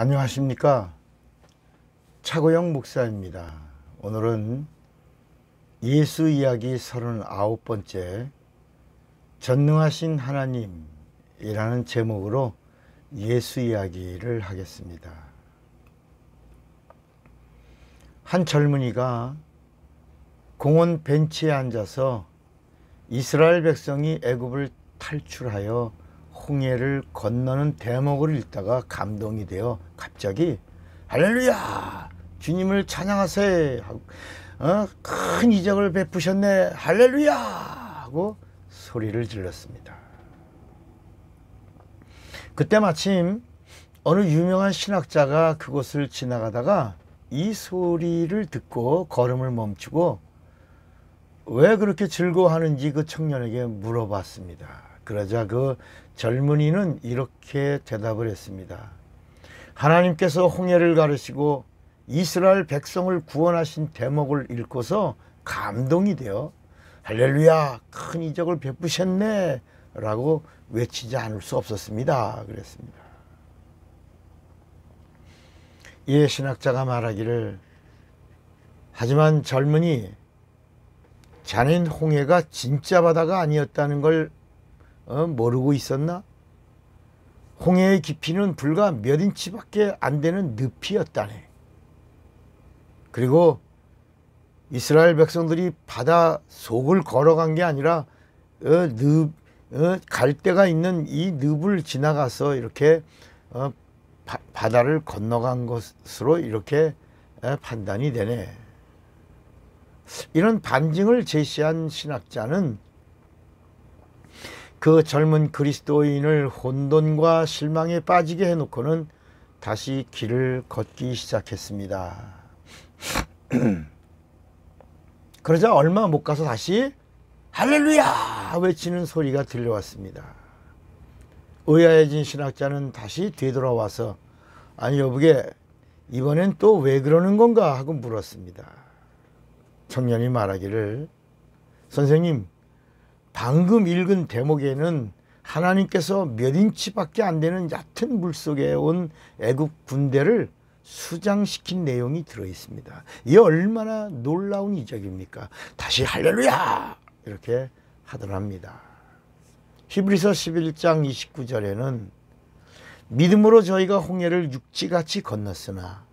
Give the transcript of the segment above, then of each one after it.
안녕하십니까. 차고영 목사입니다. 오늘은 예수 이야기 39번째 전능하신 하나님이라는 제목으로 예수 이야기를 하겠습니다. 한 젊은이가 공원 벤치에 앉아서 이스라엘 백성이 애굽을 탈출하여 홍해를 건너는 대목을 읽다가 감동이 되어 갑자기 할렐루야 주님을 찬양하세 하고 큰 이적을 베푸셨네 할렐루야 하고 소리를 질렀습니다. 그때 마침 어느 유명한 신학자가 그곳을 지나가다가 이 소리를 듣고 걸음을 멈추고 왜 그렇게 즐거워하는지 그 청년에게 물어봤습니다. 그러자 그 젊은이는 이렇게 대답을 했습니다. 하나님께서 홍해를 가르시고 이스라엘 백성을 구원하신 대목을 읽고서 감동이 되어 할렐루야 큰 이적을 베푸셨네 라고 외치지 않을 수 없었습니다. 그랬습니다. 이에 신학자가 말하기를 하지만 젊은이 자넨 홍해가 진짜 바다가 아니었다는 걸 모르고 있었나? 홍해의 깊이는 불과 몇 인치밖에 안 되는 늪이었다네. 그리고 이스라엘 백성들이 바다 속을 걸어간 게 아니라 갈대가 있는 이 늪을 지나가서 이렇게 바다를 건너간 것으로 이렇게 판단이 되네. 이런 반증을 제시한 신학자는 그 젊은 그리스도인을 혼돈과 실망에 빠지게 해놓고는 다시 길을 걷기 시작했습니다. 그러자 얼마 못 가서 다시 할렐루야 외치는 소리가 들려왔습니다. 의아해진 신학자는 다시 되돌아와서 아니 여보게 이번엔 또 왜 그러는 건가 하고 물었습니다. 청년이 말하기를 선생님 방금 읽은 대목에는 하나님께서 몇 인치밖에 안 되는 얕은 물속에 온 애굽 군대를 수장시킨 내용이 들어있습니다. 이게 얼마나 놀라운 이적입니까? 다시 할렐루야 이렇게 하더랍니다. 히브리서 11장 29절에는 믿음으로 저희가 홍해를 육지같이 건넜으나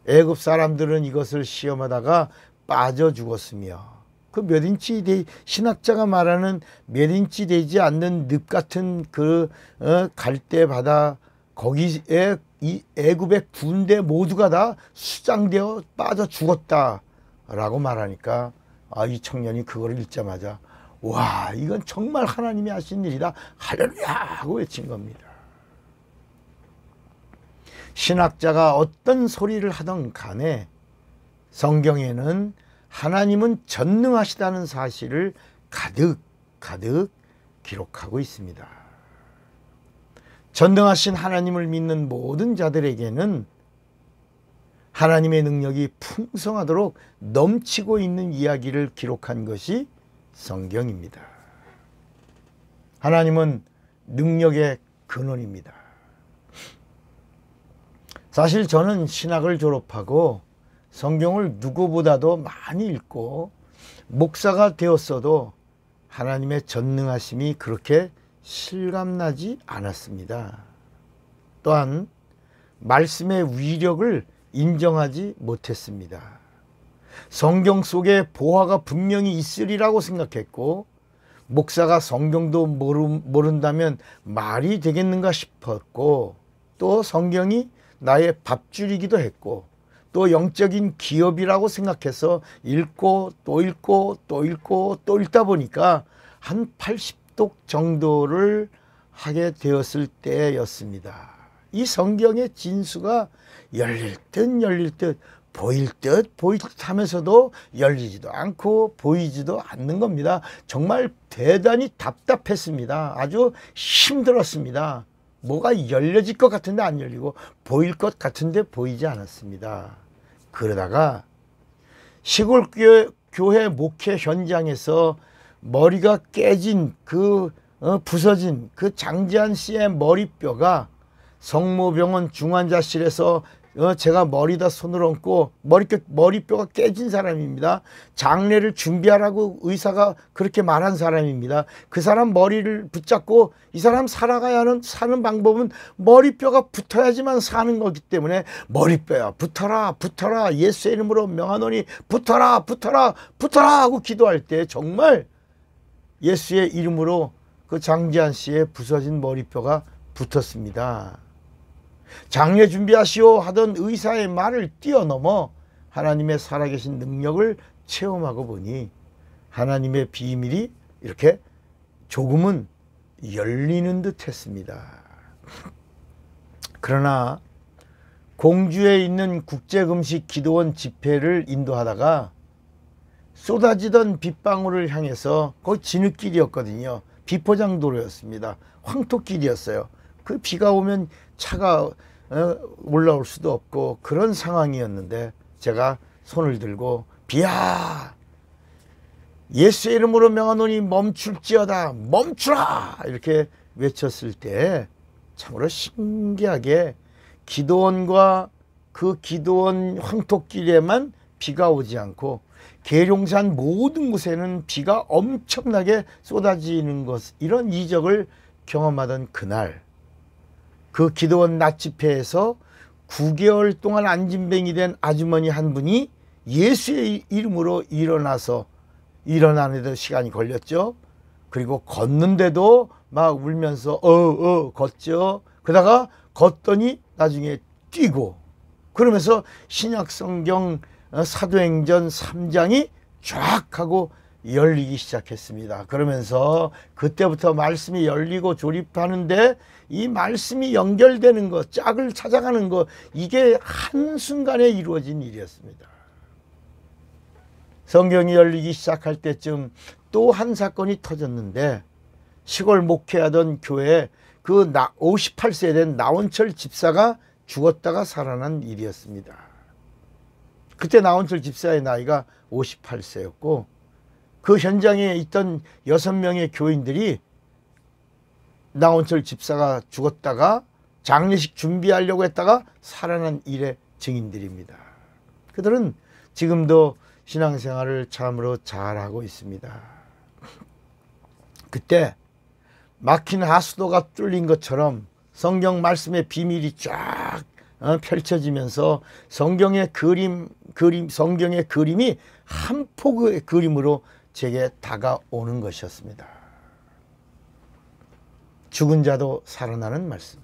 애굽 사람들은 이것을 시험하다가 빠져 죽었으며 그 몇 인치 신학자가 말하는 몇 인치 되지 않는 늪 같은 그 갈대 바다 거기에 이 애굽의 군대 모두가 다 수장되어 빠져 죽었다라고 말하니까 이 청년이 그걸 읽자마자 와 이건 정말 하나님이 하신 일이다 할렐루야 하고 외친 겁니다. 신학자가 어떤 소리를 하던 간에 성경에는 하나님은 전능하시다는 사실을 가득 기록하고 있습니다. 전능하신 하나님을 믿는 모든 자들에게는 하나님의 능력이 풍성하도록 넘치고 있는 이야기를 기록한 것이 성경입니다. 하나님은 능력의 근원입니다. 사실 저는 신학을 졸업하고 성경을 누구보다도 많이 읽고 목사가 되었어도 하나님의 전능하심이 그렇게 실감나지 않았습니다. 또한 말씀의 위력을 인정하지 못했습니다. 성경 속에 보화가 분명히 있으리라고 생각했고 목사가 성경도 모른다면 말이 되겠는가 싶었고 또 성경이 나의 밥줄이기도 했고 또 영적인 기업이라고 생각해서 읽고 또 읽고 또 읽고 또 읽다 보니까 한 80독 정도를 하게 되었을 때였습니다. 이 성경의 진수가 열릴 듯 보일 듯 하면서도 열리지도 않고 보이지도 않는 겁니다. 정말 대단히 답답했습니다. 아주 힘들었습니다. 뭐가 열려질 것 같은데 안 열리고 보일 것 같은데 보이지 않았습니다. 그러다가 시골 교회 목회 현장에서 머리가 깨진 부서진 그 장지한 씨의 머리뼈가 성모병원 중환자실에서 제가 머리다 손을 얹고 머리뼈가 깨진 사람입니다. 장례를 준비하라고 의사가 그렇게 말한 사람입니다. 그 사람 머리를 붙잡고 이 사람 살아가야 하는 사는 방법은 머리뼈가 붙어야지만 사는 거기 때문에 머리뼈야 붙어라 붙어라 예수의 이름으로 명하노니 붙어라 붙어라 붙어라 하고 기도할 때 정말 예수의 이름으로 그 장지한 씨의 부서진 머리뼈가 붙었습니다. 장례 준비하시오 하던 의사의 말을 뛰어넘어 하나님의 살아계신 능력을 체험하고 보니 하나님의 비밀이 이렇게 조금은 열리는 듯 했습니다. 그러나 공주에 있는 국제금식 기도원 집회를 인도하다가 쏟아지던 빗방울을 향해서 거기 진흙길이었거든요. 비포장도로였습니다. 황토길이었어요. 그 비가 오면 차가 올라올 수도 없고 그런 상황이었는데 제가 손을 들고 비야 예수의 이름으로 명하노니 멈출지어다 멈추라 이렇게 외쳤을 때 참으로 신기하게 기도원과 그 기도원 황토길에만 비가 오지 않고 계룡산 모든 곳에는 비가 엄청나게 쏟아지는 것 이런 이적을 경험하던 그날 그 기도원 낮집회에서 9개월 동안 안진뱅이 된 아주머니 한 분이 예수의 이름으로 일어나는데도 시간이 걸렸죠. 그리고 걷는데도 막 울면서 걷죠. 그러다가 걷더니 나중에 뛰고 그러면서 신약성경 사도행전 3장이 쫙 하고 열리기 시작했습니다. 그러면서 그때부터 말씀이 열리고 조립하는데 이 말씀이 연결되는 것, 짝을 찾아가는 것 이게 한순간에 이루어진 일이었습니다. 성경이 열리기 시작할 때쯤 또 한 사건이 터졌는데 시골 목회하던 교회에 그 58세 된 나원철 집사가 죽었다가 살아난 일이었습니다. 그때 나원철 집사의 나이가 58세였고 그 현장에 있던 6명의 교인들이 나원철 집사가 죽었다가 장례식 준비하려고 했다가 살아난 일의 증인들입니다. 그들은 지금도 신앙생활을 참으로 잘하고 있습니다. 그때 막힌 하수도가 뚫린 것처럼 성경 말씀의 비밀이 쫙 펼쳐지면서 성경의 그림이 한 폭의 그림으로 제게 다가오는 것이었습니다. 죽은 자도 살아나는 말씀.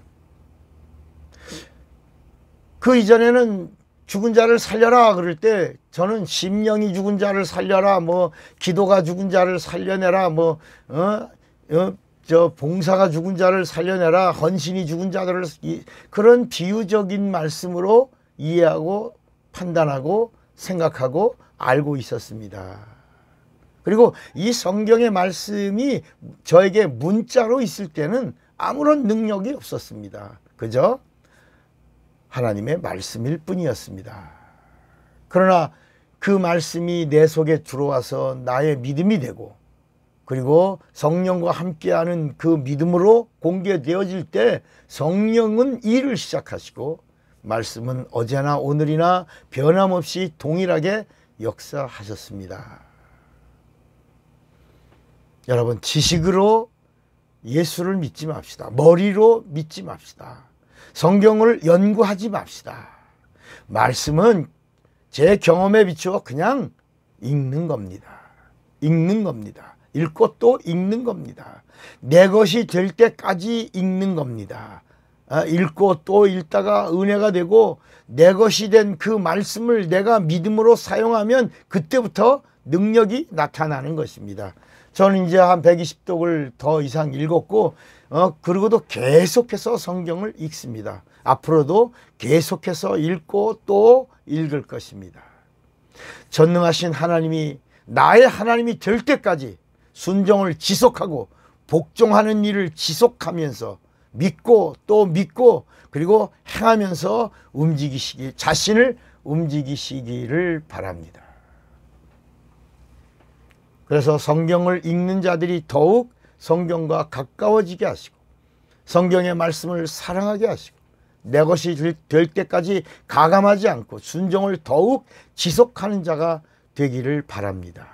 그 이전에는 죽은 자를 살려라 그럴 때 저는 심령이 죽은 자를 살려라 뭐 기도가 죽은 자를 살려내라 뭐 봉사가 죽은 자를 살려내라 헌신이 죽은 자들을 그런 비유적인 말씀으로 이해하고 판단하고 생각하고 알고 있었습니다. 그리고 이 성경의 말씀이 저에게 문자로 있을 때는 아무런 능력이 없었습니다. 그저 하나님의 말씀일 뿐이었습니다. 그러나 그 말씀이 내 속에 들어와서 나의 믿음이 되고 그리고 성령과 함께하는 그 믿음으로 공개되어질 때 성령은 일을 시작하시고 말씀은 어제나 오늘이나 변함없이 동일하게 역사하셨습니다. 여러분 지식으로 예수를 믿지 맙시다. 머리로 믿지 맙시다. 성경을 연구하지 맙시다. 말씀은 제 경험에 비추어 그냥 읽는 겁니다. 읽는 겁니다. 읽고 또 읽는 겁니다. 내 것이 될 때까지 읽는 겁니다. 읽고 또 읽다가 은혜가 되고 내 것이 된 그 말씀을 내가 믿음으로 사용하면 그때부터 능력이 나타나는 것입니다. 저는 이제 한 120독을 더 이상 읽었고 그리고도 계속해서 성경을 읽습니다. 앞으로도 계속해서 읽고 또 읽을 것입니다. 전능하신 하나님이 나의 하나님이 될 때까지 순종을 지속하고 복종하는 일을 지속하면서 믿고 또 믿고 그리고 행하면서 자신을 움직이시기를 바랍니다. 그래서 성경을 읽는 자들이 더욱 성경과 가까워지게 하시고 성경의 말씀을 사랑하게 하시고 내 것이 될 때까지 가감하지 않고 순종을 더욱 지속하는 자가 되기를 바랍니다.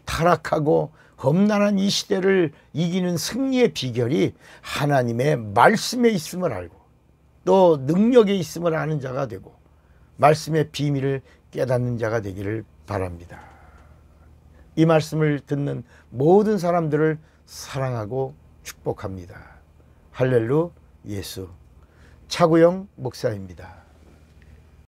타락하고 험난한 이 시대를 이기는 승리의 비결이 하나님의 말씀에 있음을 알고 또 능력에 있음을 아는 자가 되고 말씀의 비밀을 깨닫는 자가 되기를 바랍니다. 이 말씀을 듣는 모든 사람들을 사랑하고 축복합니다. 할렐루 예수. 차구영 목사입니다.